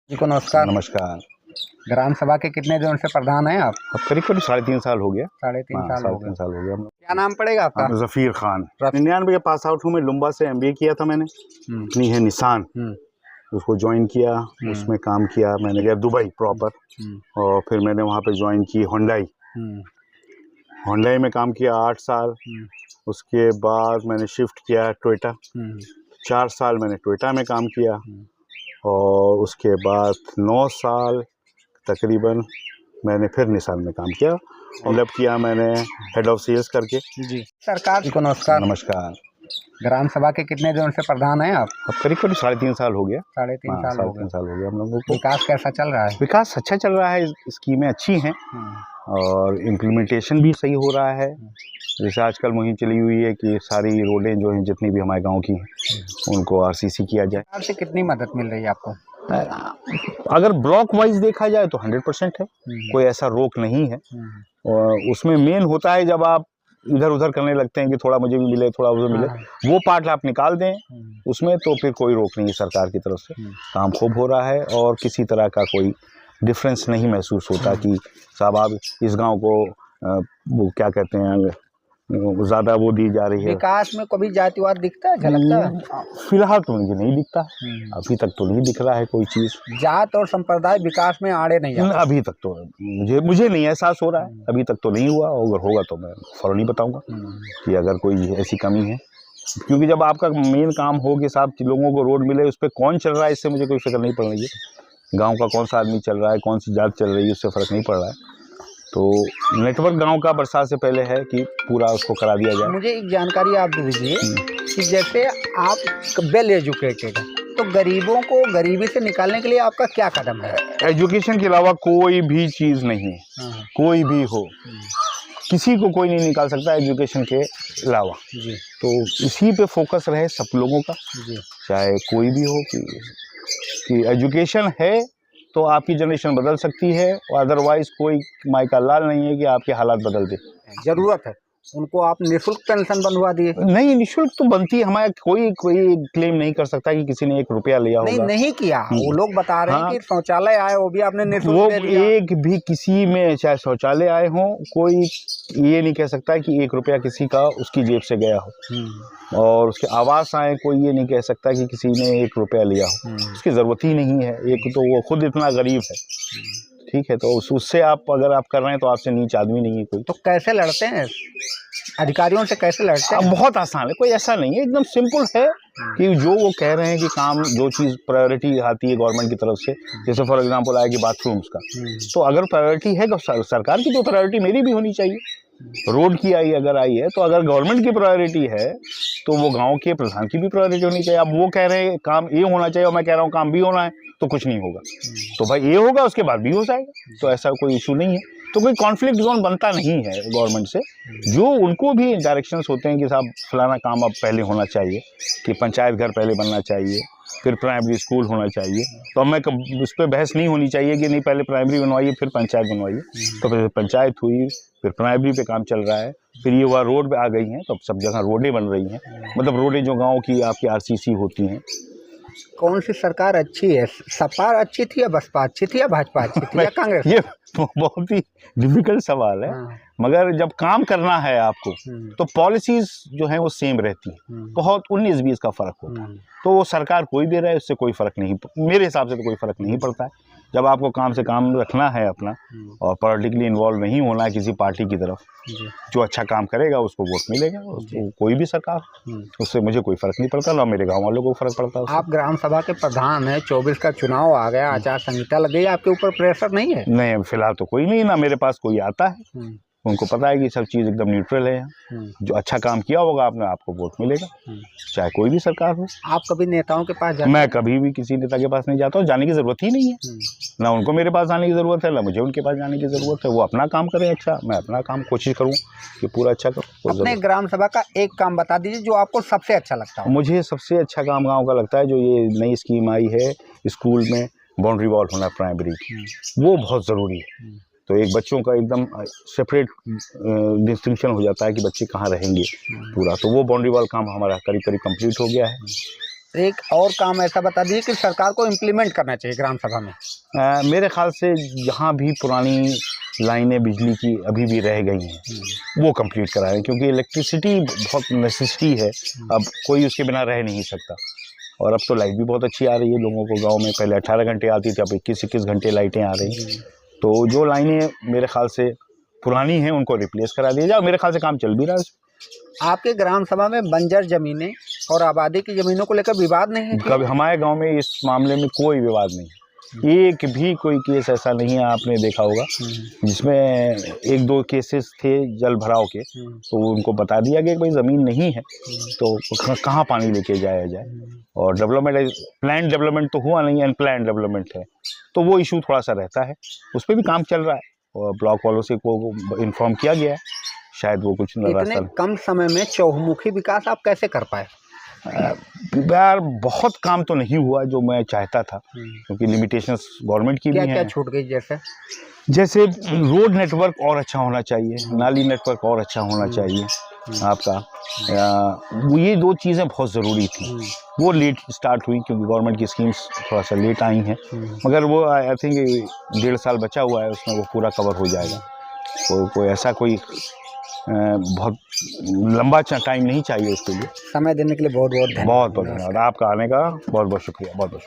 जी को नमस्कार। नमस्कार। ग्राम सभा के कितने दिनों से प्रधान हैं आप? अब करीब करीब 3.5 साल हो गया। 3.5 साल हो गए। 3.5 साल हो गया। क्या नाम पड़ेगा आपका? जफीर खान। रफ- 99 के पास आउट हूँ मैं। लुम्बा से MBA किया था मैंने। अपनी है निशान, उसको ज्वाइन किया, उसमें काम किया मैंने। गया दुबई प्रॉपर, और फिर मैंने वहाँ पे ज्वाइन की होंडाई में काम किया 8 साल। उसके बाद मैंने शिफ्ट किया टोयोटा, 4 साल मैंने टोयोटा में काम किया, और उसके बाद 9 साल तकरीबन मैंने फिर निशान में काम किया। डेवलप किया मैंने हेड ऑफ सेल्स करके। जी सरकार जी को नमस्कार। नमस्कार। ग्राम सभा के कितने दिनों से प्रधान हैं आप? अब करीब करीब 3.5 साल हो गया। 3.5 साल हो गए। 3.5 साल हो गया हम लोगों को। विकास कैसा चल रहा है? विकास अच्छा चल रहा है, स्कीमें अच्छी हैं और इम्प्लीमेंटेशन भी सही हो रहा है। जैसे आजकल मुहिम चली हुई है कि सारी रोडें जो हैं जितनी भी हमारे गांव की हैं उनको RCC किया जाए। सरकार से कितनी मदद मिल रही है आपको? अगर ब्लॉक वाइज देखा जाए तो 100% है, कोई ऐसा रोक नहीं है। और उसमें मेन होता है जब आप इधर उधर करने लगते हैं कि थोड़ा मुझे भी मिले थोड़ा उधर मिले, वो पार्ट आप निकाल दें उसमें तो फिर कोई रोक नहीं है सरकार की तरफ से। काम खूब हो रहा है और किसी तरह का कोई डिफरेंस नहीं महसूस होता कि साहब आप इस गांव को वो क्या कहते हैं ज़्यादा वो दी जा रही है। विकास में कभी जातिवाद दिखता है, झलकता है? फिलहाल तो मुझे नहीं दिखता, अभी तक तो नहीं दिख रहा है कोई चीज़। जात और संप्रदाय विकास में आड़े नहीं जाते? अभी तक तो मुझे नहीं एहसास हो रहा है, अभी तक तो नहीं हुआ। अगर होगा तो मैं फौरन ही बताऊंगा कि अगर कोई ऐसी कमी है, क्योंकि जब आपका मेन काम हो कि साहब लोगों को रोड मिले, उस पर कौन चल रहा है इससे मुझे कोई फिक्र नहीं पड़ रही है। गांव का कौन सा आदमी चल रहा है, कौन सी जात चल रही है, उससे फ़र्क नहीं पड़ रहा है। तो नेटवर्क गांव का बरसात से पहले है कि पूरा उसको करा दिया जाए। मुझे एक जानकारी आप दे दीजिए कि जैसे आप वेल एजुकेटेड हैं तो गरीबों को गरीबी से निकालने के लिए आपका क्या कदम है? एजुकेशन के अलावा कोई भी चीज़ नहीं है, कोई भी हो, किसी को कोई नहीं निकाल सकता एजुकेशन के अलावा। जी। तो इसी पे फोकस रहे सब लोगों का। जी। चाहे कोई भी हो कि एजुकेशन है तो आपकी जनरेशन बदल सकती है, और अदरवाइज कोई माई का लाल नहीं है कि आपके हालात बदल दे। जरूरत है उनको आप निःशुल्क पेंशन बनवा दिए? नहीं, निःशुल्क तो बनती है, हमारा कोई क्लेम नहीं कर सकता कि किसी ने 1 रुपया लिया होगा। नहीं किया, वो लोग बता रहे हैं कि शौचालय आए वो भी आपने निःशुल्क दे दिया। एक भी किसी में चाहे शौचालय आए हों, कोई ये नहीं कह सकता कि 1 रुपया किसी का उसकी जेब से गया हो। और उसके आवास आए, कोई ये नहीं कह सकता कि किसी ने 1 रुपया लिया हो, उसकी ज़रूरत ही नहीं है। एक तो वो खुद इतना गरीब है, ठीक है, तो उससे आप अगर आप कर रहे हैं तो आपसे नीच आदमी नहीं है कोई। तो कैसे लड़ते हैं अधिकारियों से, कैसे लड़ते हैं? बहुत आसान है, कोई ऐसा नहीं है, एकदम सिंपल है कि जो वो कह रहे हैं कि काम जो चीज़ प्रायोरिटी आती है गवर्नमेंट की तरफ से, जैसे फॉर एग्जांपल आया कि बाथरूम्स का, तो अगर प्रायोरिटी है तो सरकार की तो प्रायोरिटी मेरी भी होनी चाहिए। रोड की अगर आई है तो अगर गवर्नमेंट की प्रायोरिटी है तो वो गांव के प्रधान की भी प्रायोरिटी होनी चाहिए। अब वो कह रहे हैं काम ये होना चाहिए और मैं कह रहा हूँ काम भी होना है, तो कुछ नहीं होगा। तो भाई ये होगा उसके बाद भी हो जाएगा, तो ऐसा कोई इशू नहीं है। तो कोई कॉन्फ्लिक्ट जोन बनता नहीं है गवर्नमेंट से। जो उनको भी डायरेक्शंस होते हैं कि साहब फलाना काम अब पहले होना चाहिए, कि पंचायत घर पहले बनना चाहिए, फिर प्राइमरी स्कूल होना चाहिए, तो मैं उस पर बहस नहीं होनी चाहिए कि नहीं पहले प्राइमरी बनवाइए फिर पंचायत बनवाइए। तो फिर पंचायत हुई, फिर प्राइमरी पे काम चल रहा है, फिर ये वह रोड पे आ गई हैं, तो अब सब जगह रोडें बन रही हैं। मतलब रोडें जो गाँव की आपकी RCC होती हैं। कौन सी सरकार अच्छी है? सपा अच्छी थी या बसपा अच्छी थी या भाजपा अच्छी थी या कांग्रेस? ये बहुत ही डिफिकल्ट सवाल है। मगर जब काम करना है आपको तो पॉलिसीज जो है वो सेम रहती है, बहुत 19-20 का फर्क होता है। तो वो सरकार कोई भी रहे उससे कोई फर्क नहीं, मेरे हिसाब से तो कोई फर्क नहीं पड़ता है। जब आपको काम से काम रखना है अपना और पॉलिटिकली इन्वॉल्व नहीं होना है किसी पार्टी की तरफ, जो अच्छा काम करेगा उसको वोट मिलेगा, उसको कोई भी सरकार, उससे मुझे कोई फर्क नहीं पड़ता, ना मेरे गाँव वालों को फर्क पड़ता है। आप ग्राम सभा के प्रधान हैं, 24 का चुनाव आ गया, आचार संहिता लग गई, आपके ऊपर प्रेशर नहीं है? नहीं, फिलहाल तो कोई नहीं, ना मेरे पास कोई आता है। उनको पता है कि सब चीज़ एकदम न्यूट्रल है यहाँ। जो अच्छा काम किया होगा आपने, आपको वोट मिलेगा, चाहे कोई भी सरकार हो। आप कभी नेताओं के पास जाते? मैं कभी भी किसी नेता के पास नहीं जाता हूँ, जाने की ज़रूरत ही नहीं है। ना उनको मेरे पास आने की ज़रूरत है, ना मुझे उनके पास जाने की ज़रूरत है। वो अपना काम करें अच्छा, मैं अपना काम कोशिश करूँ कि पूरा अच्छा करूँ। अपने ग्राम सभा का एक काम बता दीजिए जो आपको सबसे अच्छा लगता है। मुझे सबसे अच्छा काम गाँव का लगता है जो ये नई स्कीम आई है स्कूल में, बाउंड्री वॉल होना प्राइमरी की, वो बहुत ज़रूरी है। तो एक बच्चों का एकदम सेपरेट डिस्टिंक्शन हो जाता है कि बच्चे कहाँ रहेंगे पूरा। तो वो बाउंड्री वॉल काम हमारा करीब करीब कंप्लीट हो गया है। एक और काम ऐसा बता दीजिए कि सरकार को इम्प्लीमेंट करना चाहिए ग्राम सभा में। मेरे ख्याल से जहाँ भी पुरानी लाइनें बिजली की अभी भी रह गई हैं वो कंप्लीट कराएं, क्योंकि इलेक्ट्रिसिटी बहुत नेसेसिटी है, अब कोई उसके बिना रह नहीं सकता। और अब तो लाइट भी बहुत अच्छी आ रही है लोगों को, गांव में पहले 18 घंटे आती थी, अब 21-21 घंटे लाइटें आ रही हैं। तो जो लाइनें मेरे ख्याल से पुरानी हैं उनको रिप्लेस करा दिया जाए, मेरे ख्याल से काम चल भी रहा है। आपके ग्राम सभा में बंजर जमीनें और आबादी की जमीनों को लेकर विवाद नहीं है? कभी हमारे गांव में इस मामले में कोई विवाद नहीं, एक भी कोई केस ऐसा नहीं है, आपने देखा होगा जिसमें 1-2 केसेस थे जल भराव के, तो उनको बता दिया गया कि भाई ज़मीन नहीं है तो कहाँ पानी लेके जाया जाए। और डेवलपमेंट, प्लान डेवलपमेंट तो हुआ नहीं, अनप्लान डेवलपमेंट है, तो वो इशू थोड़ा सा रहता है, उस पर भी काम चल रहा है और ब्लॉक वालों से को इन्फॉर्म किया गया है, शायद वो कुछ इतने कम समय में चहुमुखी विकास आप कैसे कर पाए? यार बहुत काम तो नहीं हुआ जो मैं चाहता था, क्योंकि लिमिटेशंस गवर्नमेंट की भी हैं। क्या छूट गई? जैसे रोड नेटवर्क और अच्छा होना चाहिए, नाली नेटवर्क और अच्छा होना चाहिए आपका, ये 2 चीज़ें बहुत ज़रूरी थी। वो लेट स्टार्ट हुई क्योंकि गवर्नमेंट की स्कीम्स थोड़ा सा लेट आई हैं, मगर वो आई थिंक 1.5 साल बचा हुआ है, उसमें वो पूरा कवर हो जाएगा। कोई ऐसा कोई बहुत लंबा टाइम नहीं चाहिए उसके लिए। समय देने के लिए बहुत बहुत धन्यवाद। आपका आने का बहुत बहुत शुक्रिया, बहुत बहुत।